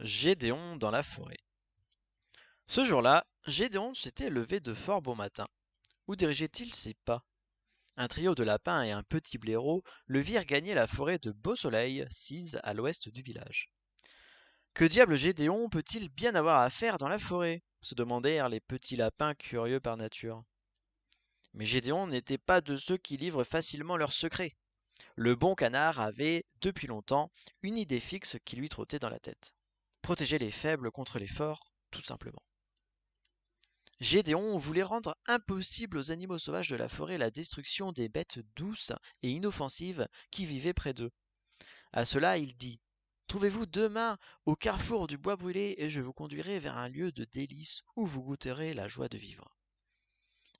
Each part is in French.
Gédéon dans la forêt. Ce jour-là, Gédéon s'était levé de fort bon matin. Où dirigeait-il ses pas? Un trio de lapins et un petit blaireau le virent gagner la forêt de Beau-Soleil, sise à l'ouest du village. Que diable Gédéon peut-il bien avoir à faire dans la forêt? Se demandèrent les petits lapins curieux par nature. Mais Gédéon n'était pas de ceux qui livrent facilement leurs secrets. Le bon canard avait, depuis longtemps, une idée fixe qui lui trottait dans la tête. Protéger les faibles contre les forts, tout simplement. Gédéon voulait rendre impossible aux animaux sauvages de la forêt la destruction des bêtes douces et inoffensives qui vivaient près d'eux. À cela, il dit: Trouvez-vous demain au carrefour du bois brûlé et je vous conduirai vers un lieu de délices où vous goûterez la joie de vivre.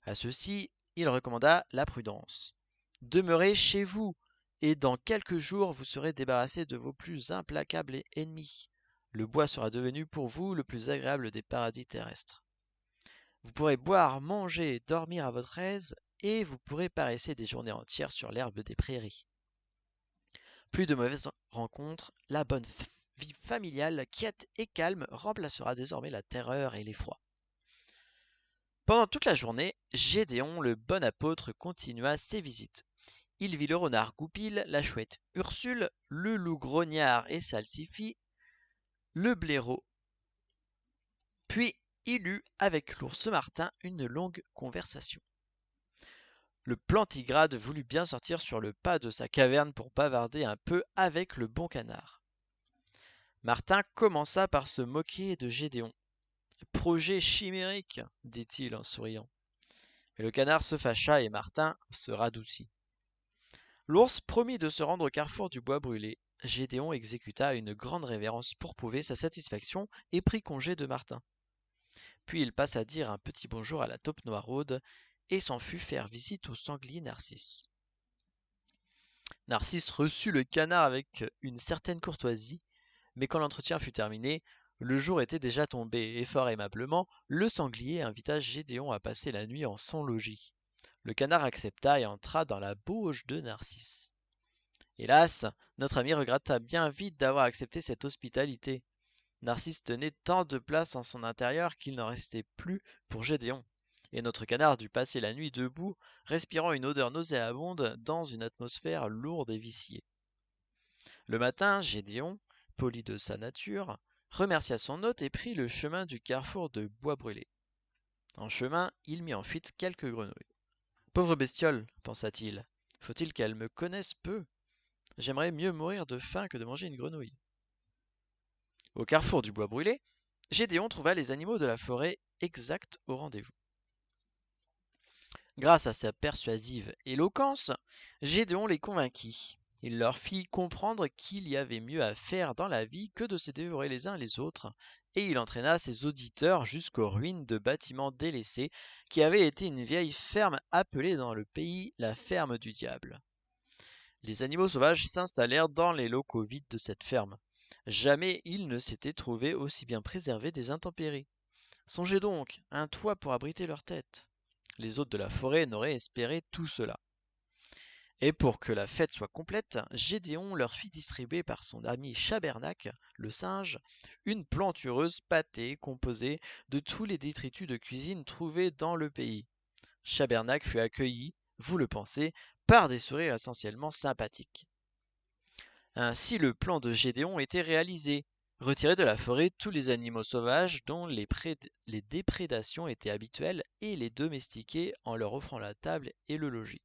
À ceci, il recommanda la prudence. Demeurez chez vous et dans quelques jours vous serez débarrassé de vos plus implacables ennemis. Le bois sera devenu pour vous le plus agréable des paradis terrestres. Vous pourrez boire, manger, dormir à votre aise, et vous pourrez paresser des journées entières sur l'herbe des prairies. Plus de mauvaises rencontres, la bonne vie familiale, quiète et calme, remplacera désormais la terreur et l'effroi. Pendant toute la journée, Gédéon, le bon apôtre, continua ses visites. Il vit le renard Goupil, la chouette Ursule, le loup grognard et Salsify, le blaireau. Puis il eut avec l'ours Martin une longue conversation. Le plantigrade voulut bien sortir sur le pas de sa caverne pour bavarder un peu avec le bon canard. Martin commença par se moquer de Gédéon. Projet chimérique, dit-il en souriant. Mais le canard se fâcha et Martin se radoucit. L'ours promit de se rendre au carrefour du bois brûlé. Gédéon exécuta une grande révérence pour prouver sa satisfaction et prit congé de Martin. Puis il passa dire un petit bonjour à la taupe noiraude et s'en fut faire visite au sanglier Narcisse. Narcisse reçut le canard avec une certaine courtoisie, mais quand l'entretien fut terminé, le jour était déjà tombé et fort aimablement, le sanglier invita Gédéon à passer la nuit en son logis. Le canard accepta et entra dans la bauge de Narcisse. Hélas, notre ami regretta bien vite d'avoir accepté cette hospitalité. Narcisse tenait tant de place en son intérieur qu'il n'en restait plus pour Gédéon, et notre canard dut passer la nuit debout, respirant une odeur nauséabonde dans une atmosphère lourde et viciée. Le matin, Gédéon, poli de sa nature, remercia son hôte et prit le chemin du carrefour de Bois Brûlé. En chemin, il mit en fuite quelques grenouilles. Pauvre bestiole, pensa-t-il, faut-il qu'elle me connaisse peu? J'aimerais mieux mourir de faim que de manger une grenouille. Au carrefour du Bois Brûlé, Gédéon trouva les animaux de la forêt exacts au rendez-vous. Grâce à sa persuasive éloquence, Gédéon les convainquit. Il leur fit comprendre qu'il y avait mieux à faire dans la vie que de se dévorer les uns les autres, et il entraîna ses auditeurs jusqu'aux ruines de bâtiments délaissés qui avaient été une vieille ferme appelée dans le pays la ferme du diable. Les animaux sauvages s'installèrent dans les locaux vides de cette ferme. Jamais ils ne s'étaient trouvés aussi bien préservés des intempéries. Songez donc, un toit pour abriter leur tête. Les hôtes de la forêt n'auraient espéré tout cela. Et pour que la fête soit complète, Gédéon leur fit distribuer par son ami Chabernac, le singe, une plantureuse pâtée composée de tous les détritus de cuisine trouvés dans le pays. Chabernac fut accueilli, vous le pensez, par des sourires essentiellement sympathiques. Ainsi le plan de Gédéon était réalisé. Retirer de la forêt tous les animaux sauvages dont les déprédations étaient habituelles et les domestiquer en leur offrant la table et le logis.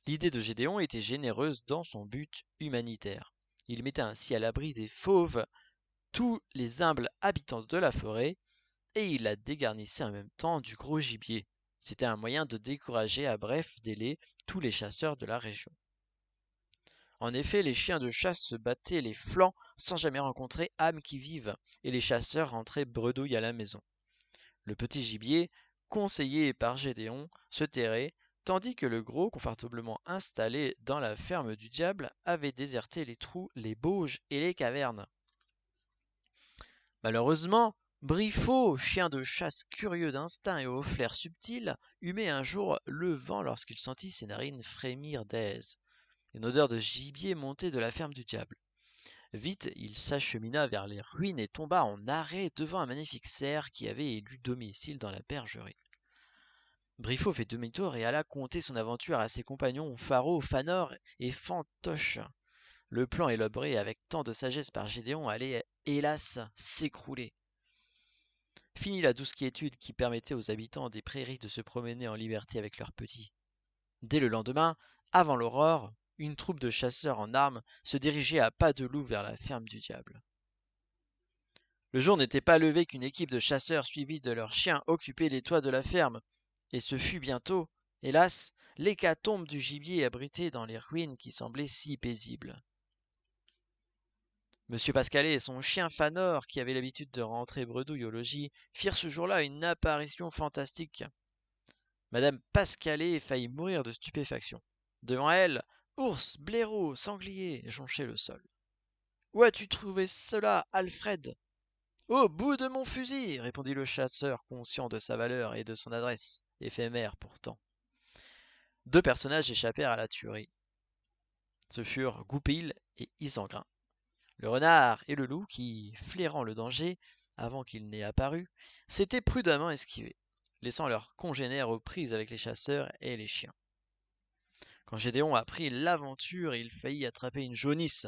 L'idée de Gédéon était généreuse dans son but humanitaire. Il mettait ainsi à l'abri des fauves tous les humbles habitants de la forêt et il la dégarnissait en même temps du gros gibier. C'était un moyen de décourager à bref délai tous les chasseurs de la région. En effet, les chiens de chasse se battaient les flancs sans jamais rencontrer âme qui vive, et les chasseurs rentraient bredouilles à la maison. Le petit gibier, conseillé par Gédéon, se terrait, tandis que le gros, confortablement installé dans la ferme du diable, avait déserté les trous, les bauges et les cavernes. Malheureusement, Briffaut, chien de chasse curieux d'instinct et au flair subtil, humait un jour le vent lorsqu'il sentit ses narines frémir d'aise. Une odeur de gibier montait de la ferme du diable. Vite, il s'achemina vers les ruines et tomba en arrêt devant un magnifique cerf qui avait élu domicile dans la bergerie. Briffaut fit demi-tour et alla conter son aventure à ses compagnons Faro, Fanor et Fantoche. Le plan élaboré avec tant de sagesse par Gédéon allait, hélas, s'écrouler. Fini la douce quiétude qui permettait aux habitants des prairies de se promener en liberté avec leurs petits. Dès le lendemain, avant l'aurore, une troupe de chasseurs en armes se dirigeait à pas de loup vers la ferme du diable. Le jour n'était pas levé qu'une équipe de chasseurs suivis de leurs chiens occupait les toits de la ferme, et ce fut bientôt, hélas, l'hécatombe du gibier abrité dans les ruines qui semblaient si paisibles. Monsieur Pascalet et son chien Fanor, qui avait l'habitude de rentrer bredouille au logis, firent ce jour-là une apparition fantastique. Madame Pascalet faillit mourir de stupéfaction. Devant elle, ours, blaireaux, sangliers jonchaient le sol. « Où as-tu trouvé cela, Alfred ?»« Au bout de mon fusil !» répondit le chasseur, conscient de sa valeur et de son adresse, éphémère pourtant. Deux personnages échappèrent à la tuerie. Ce furent Goupil et Isengrin. Le renard et le loup qui, flairant le danger, avant qu'il n'ait apparu, s'étaient prudemment esquivés, laissant leurs congénères aux prises avec les chasseurs et les chiens. Quand Gédéon apprit l'aventure, il faillit attraper une jaunisse.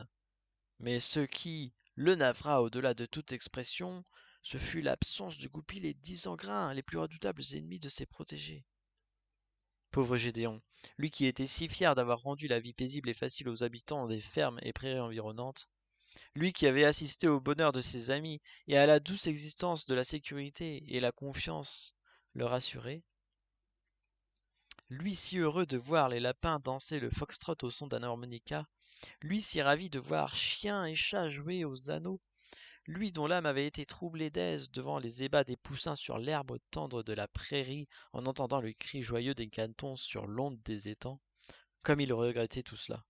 Mais ce qui le navra au-delà de toute expression, ce fut l'absence de Goupil et d'Isengrin, les plus redoutables ennemis de ses protégés. Pauvre Gédéon, lui qui était si fier d'avoir rendu la vie paisible et facile aux habitants des fermes et prairies environnantes, lui qui avait assisté au bonheur de ses amis et à la douce existence de la sécurité et la confiance le rassuraient, lui si heureux de voir les lapins danser le foxtrot au son d'un harmonica, lui si ravi de voir chiens et chats jouer aux anneaux, lui dont l'âme avait été troublée d'aise devant les ébats des poussins sur l'herbe tendre de la prairie en entendant le cri joyeux des canetons sur l'onde des étangs, comme il regrettait tout cela.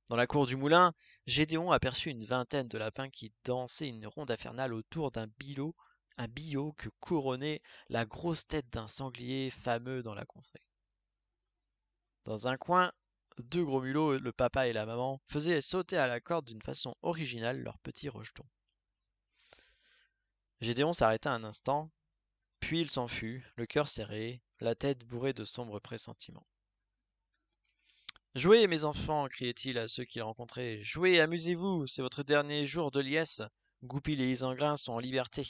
Dans la cour du moulin, Gédéon aperçut une vingtaine de lapins qui dansaient une ronde infernale autour d'un billot que couronnait la grosse tête d'un sanglier fameux dans la contrée. Dans un coin, deux gros mulots, le papa et la maman, faisaient sauter à la corde d'une façon originale leur petit rejeton. Gédéon s'arrêta un instant, puis il s'en fut, le cœur serré, la tête bourrée de sombres pressentiments. « Jouez, mes enfants !» criait-il à ceux qu'il rencontrait. « Jouez, amusez-vous, c'est votre dernier jour de liesse. Goupil et Isengrin sont en liberté. »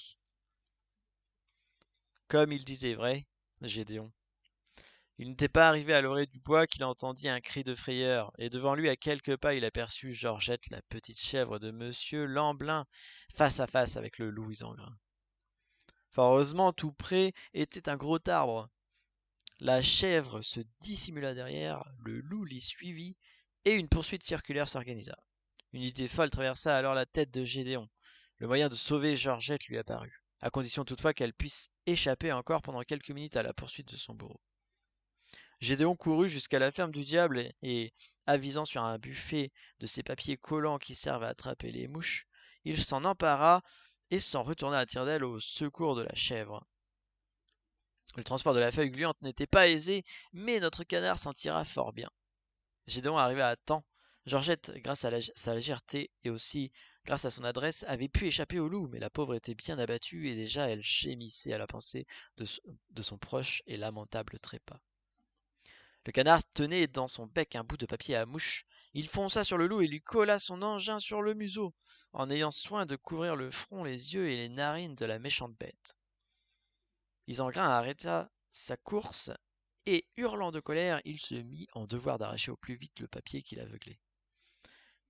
Comme il disait vrai, Gédéon. Il n'était pas arrivé à l'orée du bois qu'il entendit un cri de frayeur, et devant lui, à quelques pas, il aperçut Georgette, la petite chèvre de Monsieur Lamblin, face à face avec le loup Isengrin. Fort heureusement, tout près était un gros arbre. La chèvre se dissimula derrière, le loup l'y suivit, et une poursuite circulaire s'organisa. Une idée folle traversa alors la tête de Gédéon. Le moyen de sauver Georgette lui apparut, à condition toutefois qu'elle puisse échapper encore pendant quelques minutes à la poursuite de son bourreau. Gédéon courut jusqu'à la ferme du diable et, avisant sur un buffet de ces papiers collants qui servent à attraper les mouches, il s'en empara et s'en retourna à tire-d'aile au secours de la chèvre. Le transport de la feuille gluante n'était pas aisé, mais notre canard s'en tira fort bien. Gédéon arriva à temps. Georgette, grâce à sa légèreté et aussi grâce à son adresse, avait pu échapper au loup, mais la pauvre était bien abattue et déjà elle gémissait à la pensée de son proche et lamentable trépas. Le canard tenait dans son bec un bout de papier à mouche. Il fonça sur le loup et lui colla son engin sur le museau, en ayant soin de couvrir le front, les yeux et les narines de la méchante bête. Isengrin arrêta sa course et, hurlant de colère, il se mit en devoir d'arracher au plus vite le papier qui l'aveuglait.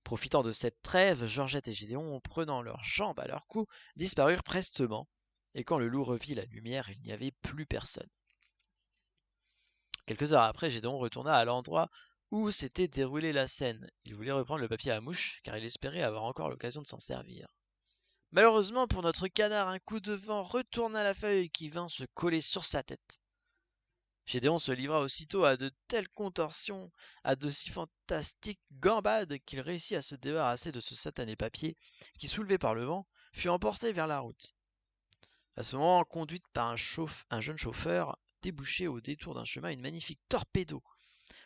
Profitant de cette trêve, Georgette et Gédéon, prenant leurs jambes à leur cou, disparurent prestement, et quand le loup revit la lumière, il n'y avait plus personne. Quelques heures après, Gédéon retourna à l'endroit où s'était déroulée la scène. Il voulait reprendre le papier à mouche, car il espérait avoir encore l'occasion de s'en servir. Malheureusement pour notre canard, un coup de vent retourna la feuille qui vint se coller sur sa tête. Gédéon se livra aussitôt à de telles contorsions, à de si fantastiques gambades qu'il réussit à se débarrasser de ce satané papier qui, soulevé par le vent, fut emporté vers la route. À ce moment, conduite par un jeune chauffeur, débouchait au détour d'un chemin une magnifique torpedo.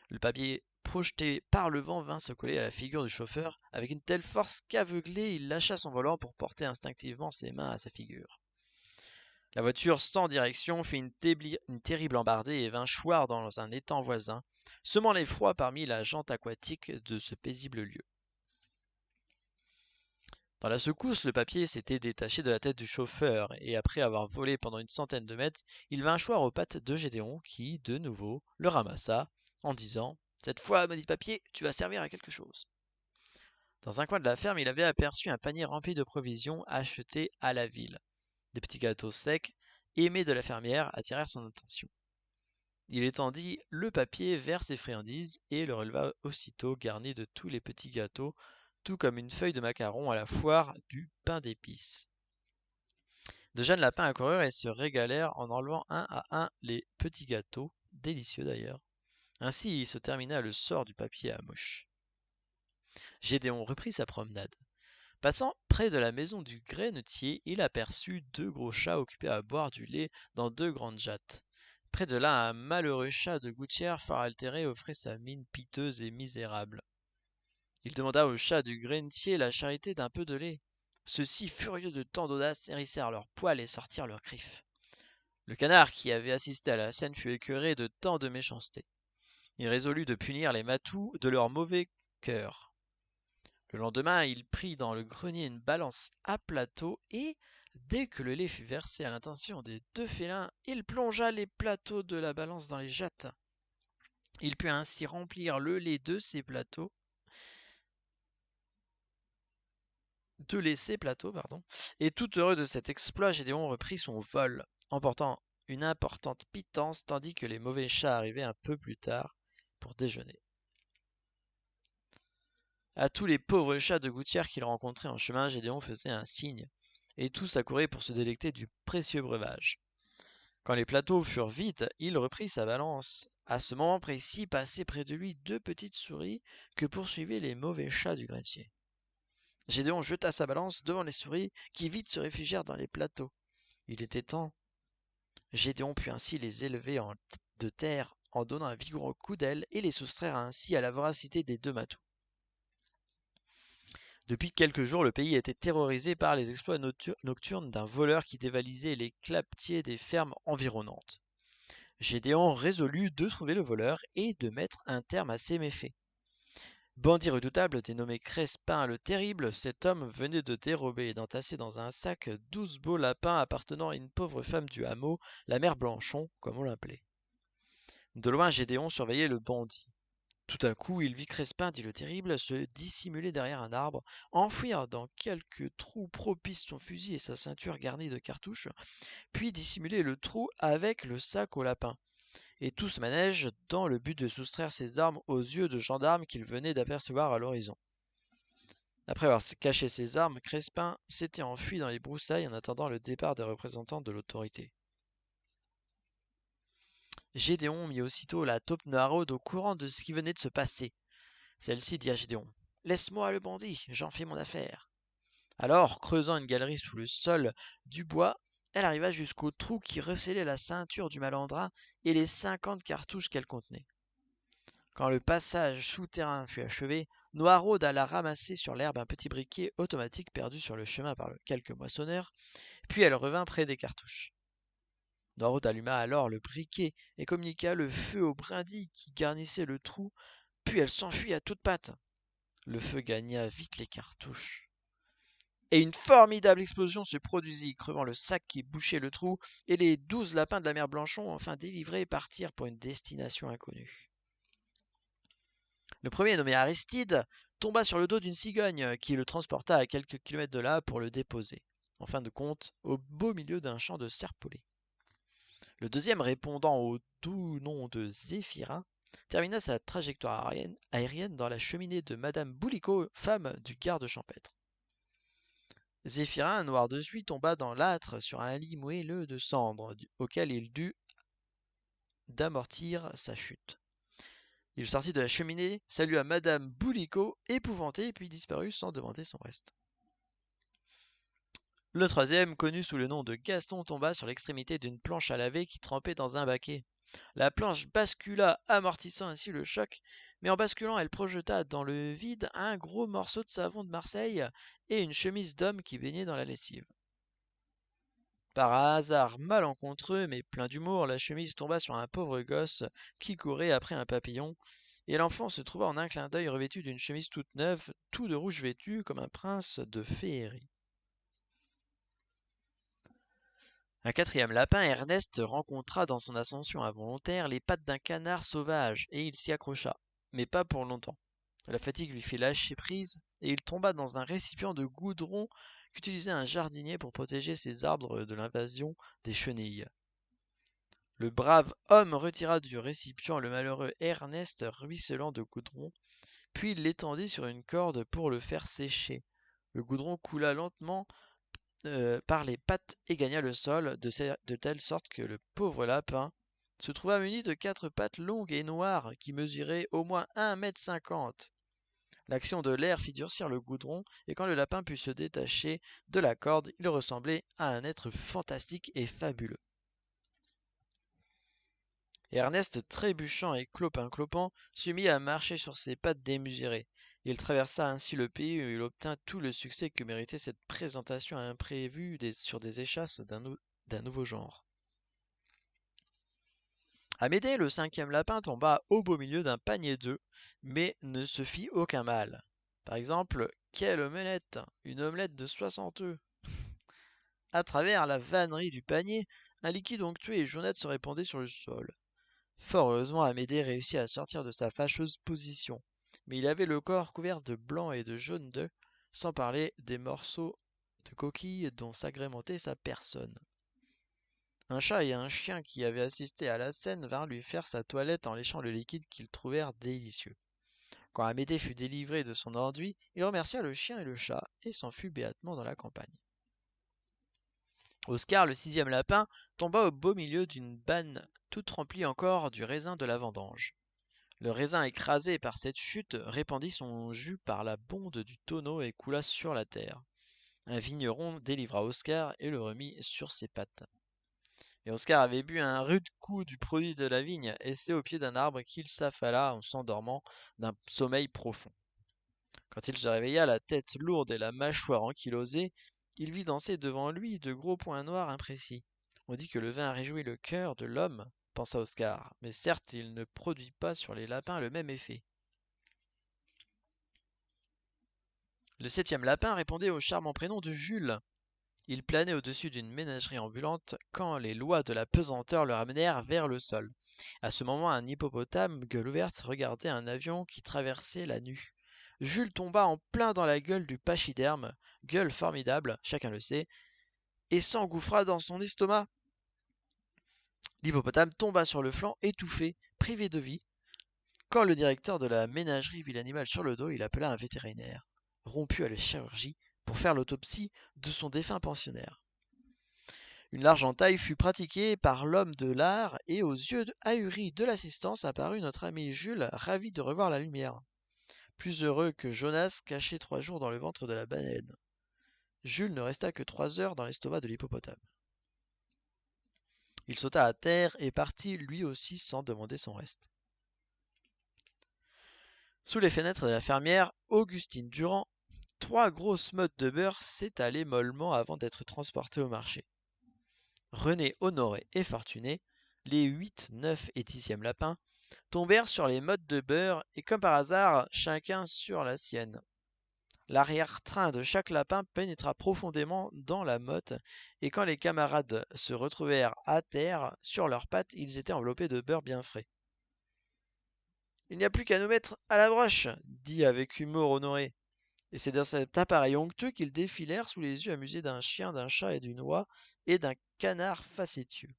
Le papier projeté par le vent, vint se coller à la figure du chauffeur avec une telle force qu'aveuglé, il lâcha son volant pour porter instinctivement ses mains à sa figure. La voiture, sans direction, fit une terrible embardée et vint choir dans un étang voisin, semant l'effroi parmi la gente aquatique de ce paisible lieu. Dans la secousse, le papier s'était détaché de la tête du chauffeur, et après avoir volé pendant une centaine de mètres, il vint choir aux pattes de Gédéon, qui, de nouveau, le ramassa, en disant « Cette fois, maudit papier, tu vas servir à quelque chose. » Dans un coin de la ferme, il avait aperçu un panier rempli de provisions achetées à la ville. Des petits gâteaux secs, aimés de la fermière, attirèrent son attention. Il étendit le papier vers ses friandises et le releva aussitôt garni de tous les petits gâteaux, tout comme une feuille de macaron à la foire du pain d'épices. De jeunes lapins accoururent et se régalèrent en enlevant un à un les petits gâteaux, délicieux d'ailleurs. Ainsi se termina le sort du papier à mouche. Gédéon reprit sa promenade. Passant près de la maison du grainetier, il aperçut 2 gros chats occupés à boire du lait dans 2 grandes jattes. Près de là, un malheureux chat de gouttière fort altéré offrait sa mine piteuse et misérable. Il demanda au chat du grainetier la charité d'un peu de lait. Ceux-ci, furieux de tant d'audace, hérissèrent leurs poils et sortirent leurs griffes. Le canard, qui avait assisté à la scène, fut écœuré de tant de méchanceté. Il résolut de punir les matous de leur mauvais cœur. Le lendemain, il prit dans le grenier une balance à plateau et, dès que le lait fut versé à l'intention des 2 félins, il plongea les plateaux de la balance dans les jattes. Il put ainsi remplir le lait de ces plateaux, et tout heureux de cet exploit, Gédéon reprit son vol, emportant une importante pitance, tandis que les mauvais chats arrivaient un peu plus tard pour déjeuner. À tous les pauvres chats de gouttière qu'il rencontrait en chemin, Gédéon faisait un signe, et tous accouraient pour se délecter du précieux breuvage. Quand les plateaux furent vides, il reprit sa balance. À ce moment précis, passaient près de lui 2 petites souris que poursuivaient les mauvais chats du grenier. Gédéon jeta sa balance devant les souris, qui vite se réfugièrent dans les plateaux. Il était temps. Gédéon put ainsi les élever de terre en donnant un vigoureux coup d'aile et les soustraire ainsi à la voracité des 2 matous. Depuis quelques jours, le pays était terrorisé par les exploits nocturnes d'un voleur qui dévalisait les clapetiers des fermes environnantes. Gédéon résolut de trouver le voleur et de mettre un terme à ses méfaits. Bandit redoutable dénommé Crespin le Terrible, cet homme venait de dérober et d'entasser dans un sac 12 beaux lapins appartenant à une pauvre femme du hameau, la mère Blanchon, comme on l'appelait. De loin, Gédéon surveillait le bandit. Tout à coup, il vit Crespin, dit le Terrible, se dissimuler derrière un arbre, enfouir dans quelques trous propices son fusil et sa ceinture garnie de cartouches, puis dissimuler le trou avec le sac aux lapins. Et tout ce manège dans le but de soustraire ses armes aux yeux de gendarmes qu'il venait d'apercevoir à l'horizon. Après avoir caché ses armes, Crespin s'était enfui dans les broussailles en attendant le départ des représentants de l'autorité. Gédéon mit aussitôt la taupe Noiraude au courant de ce qui venait de se passer. Celle-ci dit à Gédéon « Laisse-moi le bandit, j'en fais mon affaire. » Alors, creusant une galerie sous le sol du bois, elle arriva jusqu'au trou qui recélait la ceinture du malandrin et les 50 cartouches qu'elle contenait. Quand le passage souterrain fut achevé, Noiraude alla ramasser sur l'herbe un petit briquet automatique perdu sur le chemin par quelques moissonneurs, puis elle revint près des cartouches. Noiraude alluma alors le briquet et communiqua le feu aux brindilles qui garnissaient le trou, puis elle s'enfuit à toutes pattes. Le feu gagna vite les cartouches. Et une formidable explosion se produisit, crevant le sac qui bouchait le trou, et les 12 lapins de la mère Blanchon, enfin délivrés, partirent pour une destination inconnue. Le premier, nommé Aristide, tomba sur le dos d'une cigogne qui le transporta à quelques kilomètres de là pour le déposer, en fin de compte, au beau milieu d'un champ de serpolets. Le deuxième, répondant au doux nom de Zéphirin, termina sa trajectoire aérienne dans la cheminée de Madame Boulicaut, femme du garde champêtre. Zéphirin, noir de suie, tomba dans l'âtre sur un lit moelleux de cendres, auquel il dut d'amortir sa chute. Il sortit de la cheminée, salua Madame Boulicaut, épouvantée, puis disparut sans demander son reste. Le troisième, connu sous le nom de Gaston, tomba sur l'extrémité d'une planche à laver qui trempait dans un baquet. La planche bascula, amortissant ainsi le choc, mais en basculant, elle projeta dans le vide un gros morceau de savon de Marseille et une chemise d'homme qui baignait dans la lessive. Par un hasard malencontreux mais plein d'humour, la chemise tomba sur un pauvre gosse qui courait après un papillon, et l'enfant se trouva en un clin d'œil revêtu d'une chemise toute neuve, tout de rouge vêtu comme un prince de féerie. Un quatrième lapin, Ernest, rencontra dans son ascension involontaire les pattes d'un canard sauvage, et il s'y accrocha, mais pas pour longtemps. La fatigue lui fit lâcher prise, et il tomba dans un récipient de goudron qu'utilisait un jardinier pour protéger ses arbres de l'invasion des chenilles. Le brave homme retira du récipient le malheureux Ernest ruisselant de goudron, puis il l'étendit sur une corde pour le faire sécher. Le goudron coula lentement par les pattes et gagna le sol de telle sorte que le pauvre lapin se trouva muni de 4 pattes longues et noires qui mesuraient au moins 1,50 m. L'action de l'air fit durcir le goudron, et quand le lapin put se détacher de la corde, il ressemblait à un être fantastique et fabuleux. Ernest, trébuchant et clopin-clopant, se mit à marcher sur ses pattes démesurées. Il traversa ainsi le pays où il obtint tout le succès que méritait cette présentation imprévue sur des échasses d'un nouveau genre. Amédée, le cinquième lapin, tomba au beau milieu d'un panier d'œufs, mais ne se fit aucun mal. Par exemple, quelle omelette! Une omelette de 60 œufs! À travers la vannerie du panier, un liquide onctueux et jaunâtre se répandait sur le sol. Fort heureusement, Amédée réussit à sortir de sa fâcheuse position, mais il avait le corps couvert de blanc et de jaune d'œufs, sans parler des morceaux de coquilles dont s'agrémentait sa personne. Un chat et un chien qui avaient assisté à la scène vinrent lui faire sa toilette en léchant le liquide qu'ils trouvèrent délicieux. Quand Amédée fut délivré de son enduit, il remercia le chien et le chat et s'enfuit béatement dans la campagne. Oscar, le sixième lapin, tomba au beau milieu d'une banne toute remplie encore du raisin de la vendange. Le raisin écrasé par cette chute répandit son jus par la bonde du tonneau et coula sur la terre. Un vigneron délivra Oscar et le remit sur ses pattes. Et Oscar avait bu un rude coup du produit de la vigne, et c'est au pied d'un arbre qu'il s'affala en s'endormant d'un sommeil profond. Quand il se réveilla, la tête lourde et la mâchoire ankylosée, il vit danser devant lui de gros points noirs imprécis. On dit que le vin réjouit le cœur de l'homme, pensa Oscar, mais certes il ne produit pas sur les lapins le même effet. Le septième lapin répondait au charmant prénom de Jules. Il planait au-dessus d'une ménagerie ambulante quand les lois de la pesanteur le ramenèrent vers le sol. À ce moment, un hippopotame, gueule ouverte, regardait un avion qui traversait la nue. Jules tomba en plein dans la gueule du pachyderme, gueule formidable, chacun le sait, et s'engouffra dans son estomac. L'hippopotame tomba sur le flanc, étouffé, privé de vie. Quand le directeur de la ménagerie vit l'animal sur le dos, il appela un vétérinaire, rompu à la chirurgie, pour faire l'autopsie de son défunt pensionnaire. Une large entaille fut pratiquée par l'homme de l'art, et aux yeux ahuris de l'assistance apparut notre ami Jules, ravi de revoir la lumière. Plus heureux que Jonas, caché 3 jours dans le ventre de la baleine. Jules ne resta que 3 heures dans l'estomac de l'hippopotame. Il sauta à terre et partit lui aussi sans demander son reste. Sous les fenêtres de la fermière Augustine Durand, 3 grosses mottes de beurre s'étalaient mollement avant d'être transportées au marché. René, Honoré et Fortuné, les 8, 9 et 10e lapins, tombèrent sur les mottes de beurre et comme par hasard, chacun sur la sienne. L'arrière-train de chaque lapin pénétra profondément dans la motte, et quand les camarades se retrouvèrent à terre, sur leurs pattes, ils étaient enveloppés de beurre bien frais. « Il n'y a plus qu'à nous mettre à la broche, » dit avec humour Honoré. Et c'est dans cet appareil onctueux qu'ils défilèrent sous les yeux amusés d'un chien, d'un chat et d'une oie, et d'un canard facétieux.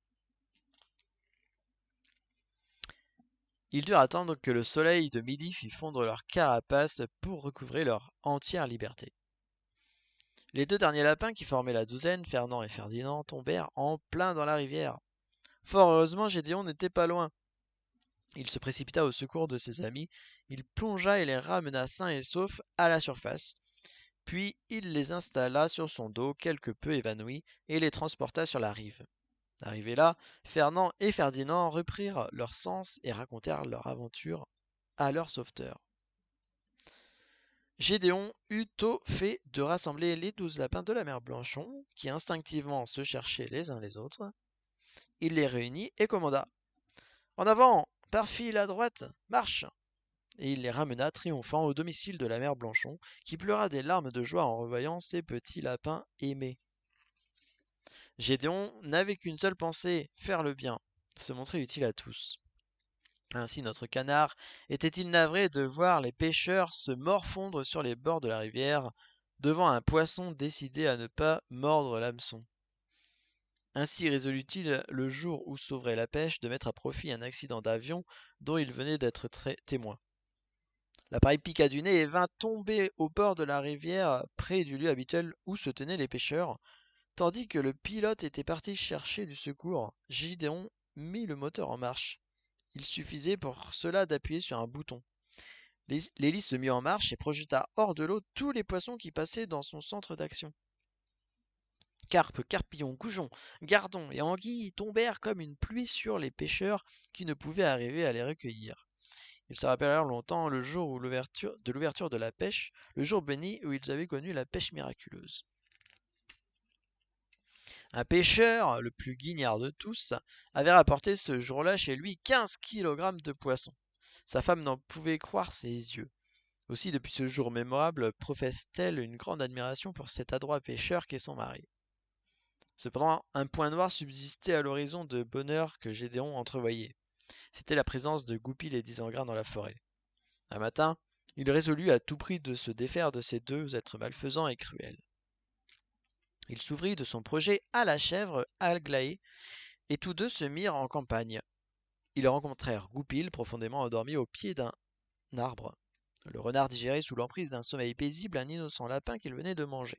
Ils durent attendre que le soleil de midi fît fondre leurs carapaces pour recouvrer leur entière liberté. Les 2 derniers lapins qui formaient la douzaine, Fernand et Ferdinand, tombèrent en plein dans la rivière. Fort heureusement, Gédéon n'était pas loin. Il se précipita au secours de ses amis, il plongea et les ramena sains et saufs à la surface. Puis il les installa sur son dos quelque peu évanouis et les transporta sur la rive. Arrivés là, Fernand et Ferdinand reprirent leur sens et racontèrent leur aventure à leur sauveteur. Gédéon eut tôt fait de rassembler les 12 lapins de la mère Blanchon, qui instinctivement se cherchaient les uns les autres. Il les réunit et commanda: En avant, par file à droite, marche! Et il les ramena triomphants au domicile de la mère Blanchon, qui pleura des larmes de joie en revoyant ses petits lapins aimés. Gédéon n'avait qu'une seule pensée, faire le bien, se montrer utile à tous. Ainsi notre canard était-il navré de voir les pêcheurs se morfondre sur les bords de la rivière, devant un poisson décidé à ne pas mordre l'hameçon. Ainsi résolut-il, le jour où sauverait la pêche, de mettre à profit un accident d'avion dont il venait d'être témoin. L'appareil piqua du nez et vint tomber au bord de la rivière, près du lieu habituel où se tenaient les pêcheurs. Tandis que le pilote était parti chercher du secours, Gédéon mit le moteur en marche. Il suffisait pour cela d'appuyer sur un bouton. L'hélice se mit en marche et projeta hors de l'eau tous les poissons qui passaient dans son centre d'action. Carpes, carpillons, goujons, gardons et anguilles tombèrent comme une pluie sur les pêcheurs qui ne pouvaient arriver à les recueillir. Ils se rappelèrent longtemps le jour de l'ouverture de la pêche, le jour béni où ils avaient connu la pêche miraculeuse. Un pêcheur, le plus guignard de tous, avait rapporté ce jour-là chez lui 15 kilogrammes de poissons. Sa femme n'en pouvait croire ses yeux. Aussi, depuis ce jour mémorable, professe-t-elle une grande admiration pour cet adroit pêcheur qu'est son mari. Cependant, un point noir subsistait à l'horizon de bonheur que Gédéon entrevoyait. C'était la présence de Goupil et d'Isengrin dans la forêt. Un matin, il résolut à tout prix de se défaire de ces deux êtres malfaisants et cruels. Il s'ouvrit de son projet à la chèvre Aglaé, et tous deux se mirent en campagne. Ils rencontrèrent Goupil, profondément endormi au pied d'un arbre. Le renard digérait sous l'emprise d'un sommeil paisible un innocent lapin qu'il venait de manger.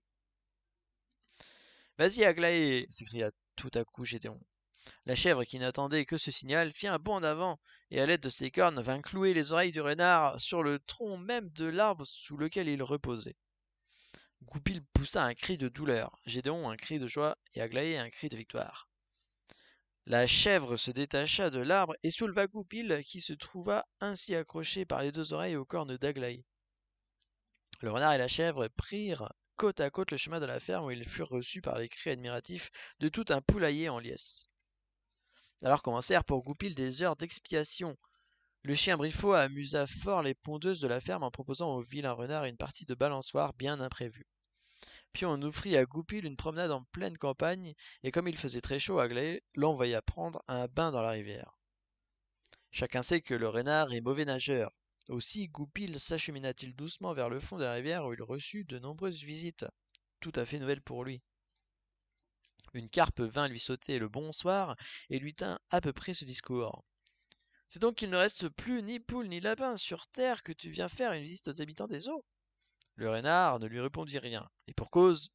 Vas-y, Aglaé s'écria tout à coup Gédéon. La chèvre, qui n'attendait que ce signal, fit un bond en avant, et à l'aide de ses cornes vint clouer les oreilles du renard sur le tronc même de l'arbre sous lequel il reposait. Goupil poussa un cri de douleur, Gédéon un cri de joie, et Aglaé un cri de victoire. La chèvre se détacha de l'arbre et souleva Goupil, qui se trouva ainsi accroché par les deux oreilles aux cornes d'Aglaé. Le renard et la chèvre prirent côte à côte le chemin de la ferme où ils furent reçus par les cris admiratifs de tout un poulailler en liesse. Alors commencèrent pour Goupil des heures d'expiation. Le chien Briffaut amusa fort les pondeuses de la ferme en proposant au vilain renard une partie de balançoire bien imprévue. Puis on offrit à Goupil une promenade en pleine campagne, et comme il faisait très chaud, Aglaé l'envoya prendre un bain dans la rivière. Chacun sait que le renard est mauvais nageur. Aussi Goupil s'achemina-t-il doucement vers le fond de la rivière où il reçut de nombreuses visites, tout à fait nouvelles pour lui. Une carpe vint lui sauter le bonsoir et lui tint à peu près ce discours. C'est donc qu'il ne reste plus ni poule ni lapin sur terre que tu viens faire une visite aux habitants des eaux? Le renard ne lui répondit rien, et pour cause,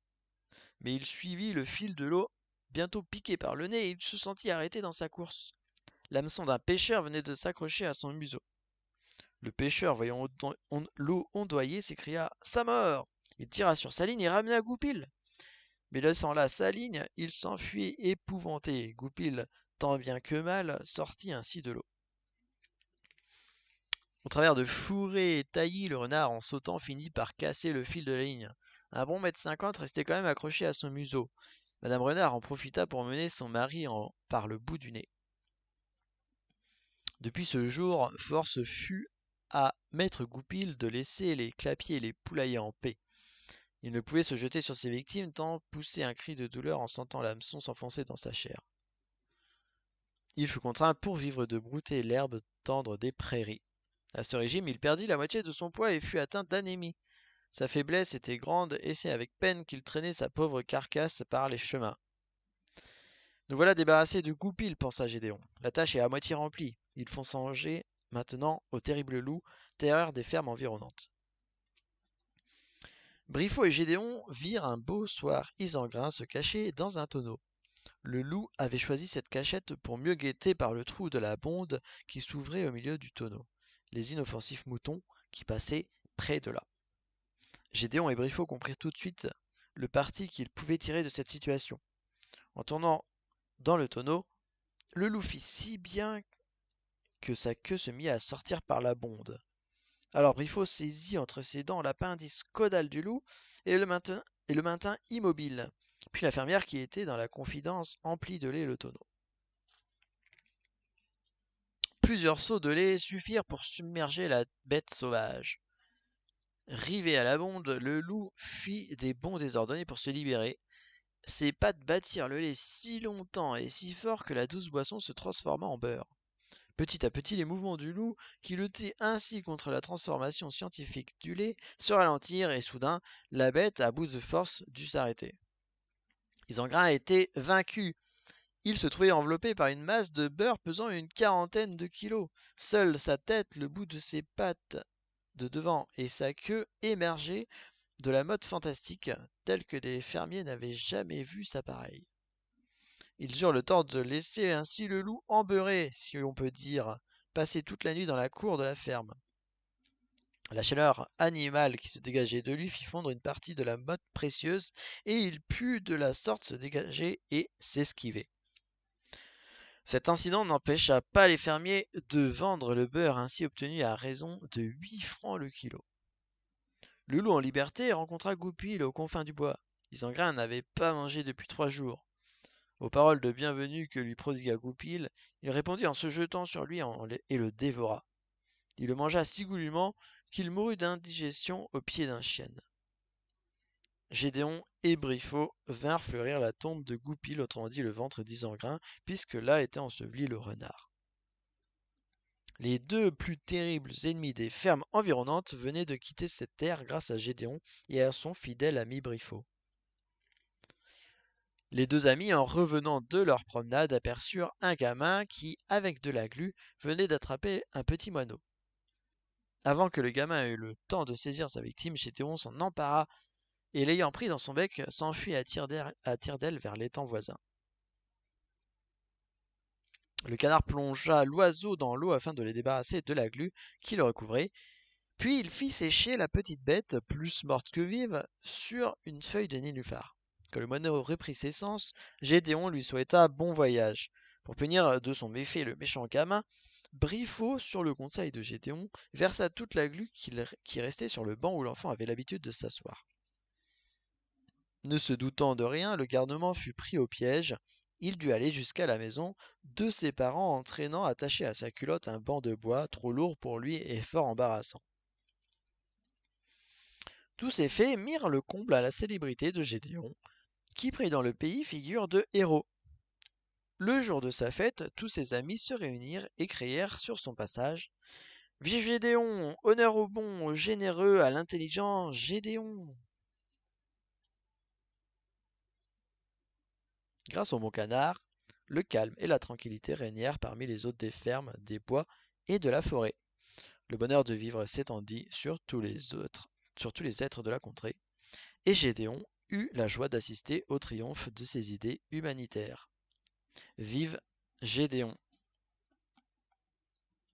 mais il suivit le fil de l'eau. Bientôt piqué par le nez, il se sentit arrêté dans sa course. L'hameçon d'un pêcheur venait de s'accrocher à son museau. Le pêcheur, voyant l'eau ondoyer, s'écria: Sa mort! Il tira sur sa ligne et ramena Goupil. Mais laissant là sa ligne, il s'enfuit épouvanté. Goupil, tant bien que mal, sortit ainsi de l'eau. Au travers de fourrés et taillis, le renard, en sautant, finit par casser le fil de la ligne. Un bon mètre 50 restait quand même accroché à son museau. Madame Renard en profita pour mener son mari par le bout du nez. Depuis ce jour, force fut à maître Goupil de laisser les clapiers et les poulaillers en paix. Il ne pouvait se jeter sur ses victimes tant poussait un cri de douleur en sentant l'hameçon s'enfoncer dans sa chair. Il fut contraint pour vivre de brouter l'herbe tendre des prairies. À ce régime, il perdit la moitié de son poids et fut atteint d'anémie. Sa faiblesse était grande et c'est avec peine qu'il traînait sa pauvre carcasse par les chemins. Nous voilà débarrassés de Goupil, pensa Gédéon. La tâche est à moitié remplie. Il faut songer maintenant au terrible loup, terreur des fermes environnantes. Briffaut et Gédéon virent un beau soir Isengrin se cacher dans un tonneau. Le loup avait choisi cette cachette pour mieux guetter par le trou de la bonde qui s'ouvrait au milieu du tonneau les inoffensifs moutons qui passaient près de là. Gédéon et Briffaut comprirent tout de suite le parti qu'ils pouvaient tirer de cette situation. En tournant dans le tonneau, le loup fit si bien que sa queue se mit à sortir par la bonde. Alors Briffaut saisit entre ses dents l'appendice caudal du loup et le maintint immobile. Puis la fermière, qui était dans la confidence, emplit de lait le tonneau. Plusieurs seaux de lait suffirent pour submerger la bête sauvage. Rivé à la bonde, le loup fit des bonds désordonnés pour se libérer. Ses pattes battirent le lait si longtemps et si fort que la douce boisson se transforma en beurre. Petit à petit, les mouvements du loup, qui luttait ainsi contre la transformation scientifique du lait, se ralentirent et soudain, la bête, à bout de force, dut s'arrêter. Isengrin était vaincu. Il se trouvait enveloppé par une masse de beurre pesant une quarantaine de kilos. Seule sa tête, le bout de ses pattes de devant et sa queue émergeaient de la mode fantastique, telle que les fermiers n'avaient jamais vu sa pareille. Ils eurent le tort de laisser ainsi le loup embeurré, si l'on peut dire, passer toute la nuit dans la cour de la ferme. La chaleur animale qui se dégageait de lui fit fondre une partie de la motte précieuse, et il put de la sorte se dégager et s'esquiver. Cet incident n'empêcha pas les fermiers de vendre le beurre ainsi obtenu à raison de 8 francs le kilo. Le loup en liberté rencontra Goupil aux confins du bois. Isengrin n'avait pas mangé depuis 3 jours. Aux paroles de bienvenue que lui prodigua Goupil, il répondit en se jetant sur lui et le dévora. Il le mangea si goulûment qu'il mourut d'indigestion au pied d'un chêne. Gédéon et Briffaut vinrent fleurir la tombe de Goupil, autrement dit le ventre d'Isengrin, puisque là était enseveli le renard. Les deux plus terribles ennemis des fermes environnantes venaient de quitter cette terre grâce à Gédéon et à son fidèle ami Briffaut. Les deux amis, en revenant de leur promenade, aperçurent un gamin qui, avec de la glu, venait d'attraper un petit moineau. Avant que le gamin eût le temps de saisir sa victime, Gédéon s'en empara et, l'ayant pris dans son bec, s'enfuit à tire-d'aile vers l'étang voisin. Le canard plongea l'oiseau dans l'eau afin de le débarrasser de la glu qui le recouvrait, puis il fit sécher la petite bête, plus morte que vive, sur une feuille de nénuphar. Quand le moineau reprit ses sens, Gédéon lui souhaita bon voyage. Pour punir de son méfait le méchant gamin, Briffaut, sur le conseil de Gédéon, versa toute la glu qui restait sur le banc où l'enfant avait l'habitude de s'asseoir. Ne se doutant de rien, le garnement fut pris au piège. Il dut aller jusqu'à la maison de ses parents en traînant attaché à sa culotte un banc de bois trop lourd pour lui et fort embarrassant. Tous ces faits mirent le comble à la célébrité de Gédéon, qui prit dans le pays figure de héros. Le jour de sa fête, tous ses amis se réunirent et crièrent sur son passage: Vive Gédéon! Honneur au bon, au généreux, à l'intelligent Gédéon! Grâce au bon canard, le calme et la tranquillité régnèrent parmi les hôtes des fermes, des bois et de la forêt. Le bonheur de vivre s'étendit sur tous les êtres de la contrée, et Gédéon eut la joie d'assister au triomphe de ses idées humanitaires. Vive Gédéon!